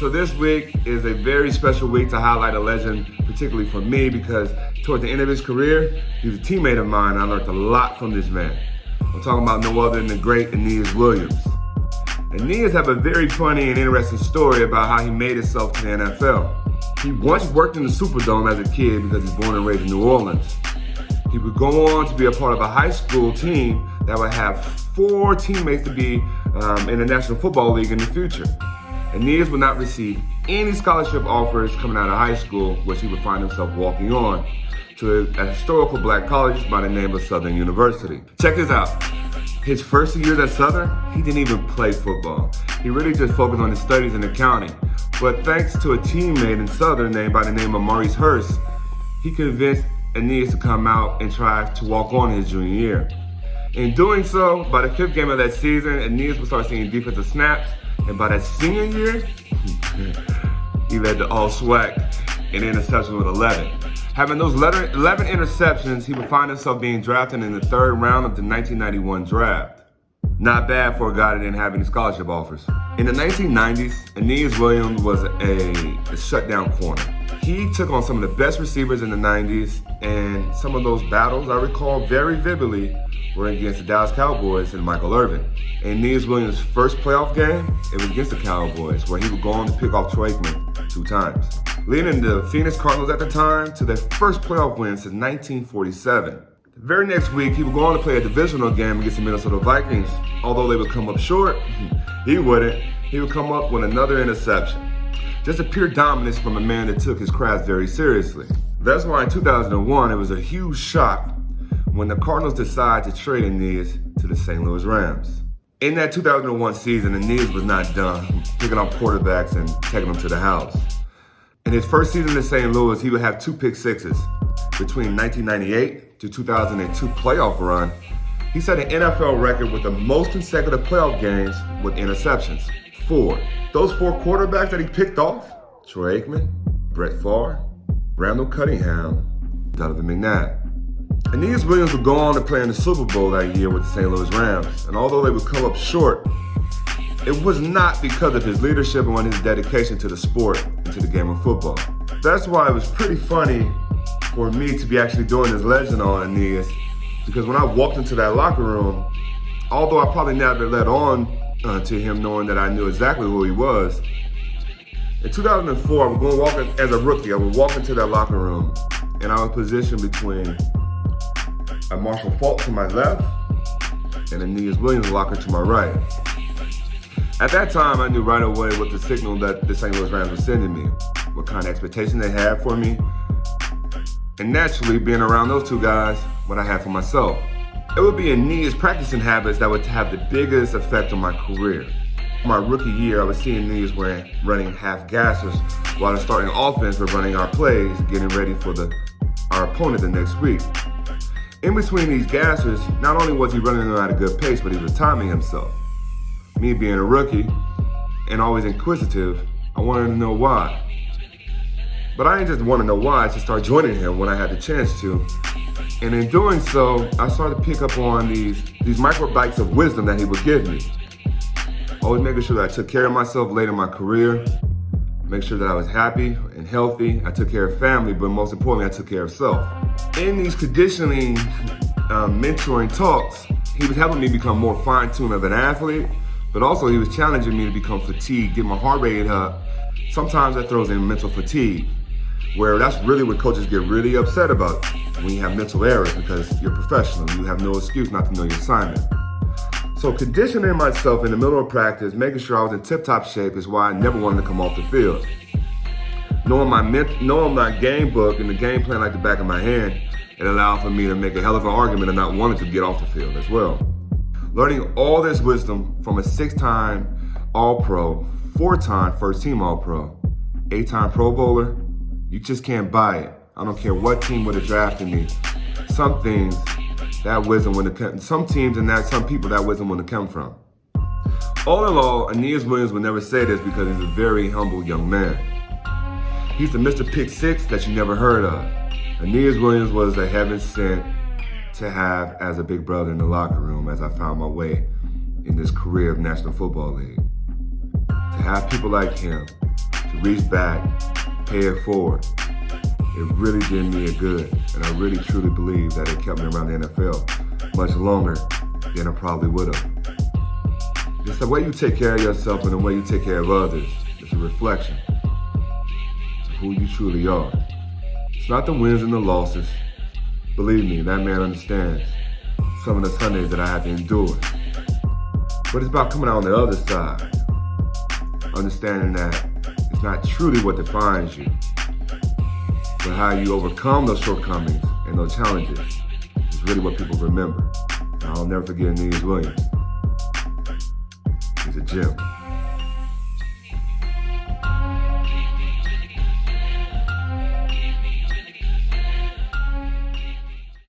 so this week is a very special week to highlight a legend, particularly for me, because towards the end of his career, he was a teammate of mine. I learned a lot from this man. I'm talking about no other than the great Aeneas Williams. Aeneas have a very funny and interesting story about how he made himself to the NFL. He once worked in the Superdome as a kid because he's born and raised in New Orleans. He would go on to be a part of a high school team that would have 4 teammates to be in the National Football League in the future. Aeneas would not receive any scholarship offers coming out of high school, which he would find himself walking on to a historical black college by the name of Southern University. Check this out. His first 2 years at Southern, he didn't even play football. He really just focused on his studies and accounting. But thanks to a teammate in Southern named by the name of Maurice Hurst, he convinced Aeneas to come out and try to walk on his junior year. In doing so, by the 5th game of that season, Aeneas would start seeing defensive snaps, and by that senior year, he led the all-SWAC in interceptions with 11. Having those 11 interceptions, he would find himself being drafted in the 3rd round of the 1991 draft. Not bad for a guy that didn't have any scholarship offers. In the 1990s, Aeneas Williams was a shutdown corner. He took on some of the best receivers in the 90s, and some of those battles I recall very vividly were against the Dallas Cowboys and Michael Irvin. Aeneas Williams' first playoff game, it was against the Cowboys, where he would go on to pick off Troy Aikman 2 times, leading the Phoenix Cardinals at the time to their first playoff win since 1947. The very next week, he would go on to play a divisional game against the Minnesota Vikings. Although they would come up short, he wouldn't. He would come up with another interception. Just a pure dominance from a man that took his craft very seriously. That's why in 2001, it was a huge shock when the Cardinals decided to trade Aeneas to the St. Louis Rams. In that 2001 season, Aeneas was not done picking up quarterbacks and taking them to the house. In his first season in St. Louis, he would have 2 pick sixes. Between 1998 to 2002 playoff run, he set an NFL record with the most consecutive playoff games with interceptions, 4. Those 4 quarterbacks that he picked off, Troy Aikman, Brett Favre, Randall Cunningham, Donovan McNabb. Aeneas Williams would go on to play in the Super Bowl that year with the St. Louis Rams, and although they would come up short, it was not because of his leadership and his dedication to the sport and to the game of football. That's why it was pretty funny for me to be actually doing this legend on Aeneas, because when I walked into that locker room, although I probably never let on to him knowing that I knew exactly who he was, in 2004, I was going to walk as a rookie. I would walk into that locker room, and I was positioned between a Marshall Faulk to my left and Aeneas Williams locker to my right. At that time, I knew right away what the signal that the St. Louis Rams were sending me, what kind of expectation they had for me, and naturally, being around those 2 guys, what I had for myself. It would be Aeneas' practicing habits that would have the biggest effect on my career. My rookie year, I was seeing Aeneas running half gassers while the starting offense were running our plays, getting ready for our opponent the next week. In between these gassers, not only was he running them at a good pace, but he was timing himself. Me being a rookie and always inquisitive, I wanted to know why. But I didn't just want to know why, I just started joining him when I had the chance to. And in doing so, I started to pick up on these micro bites of wisdom that he would give me. Always making sure that I took care of myself late in my career, make sure that I was happy and healthy. I took care of family, but most importantly, I took care of self. In these conditioning, mentoring talks, he was helping me become more fine-tuned of an athlete, but also he was challenging me to become fatigued, get my heart rate up. Sometimes that throws in mental fatigue, where that's really what coaches get really upset about when you have mental errors, because you're professional. You have no excuse not to know your assignment. So conditioning myself in the middle of practice, making sure I was in tip-top shape is why I never wanted to come off the field. Knowing my game book and the game plan like the back of my hand, it allowed for me to make a hell of an argument of not wanting to get off the field as well. Learning all this wisdom from a 6-time All-Pro, 4-time first-team All-Pro, 8-time Pro Bowler, you just can't buy it. I don't care what team would have drafted me. Some things, that wisdom would have come. Some teams and some people, that wisdom would have come from. All in all, Aeneas Williams would never say this because he's a very humble young man. He's the Mr. Pick Six that you never heard of. Aeneas Williams was a heaven sent to have as a big brother in the locker room as I found my way in this career of National Football League. To have people like him to reach back, pay it forward. It really did me a good, and I really truly believe that it kept me around the NFL much longer than I probably would have. Just the way you take care of yourself and the way you take care of others is a reflection of who you truly are. It's not the wins and the losses. Believe me, that man understands some of the Sundays that I had to endure. But it's about coming out on the other side, understanding that it's not truly what defines you, but how you overcome those shortcomings and those challenges is really what people remember. And I'll never forget Aeneas Williams. He's a gem.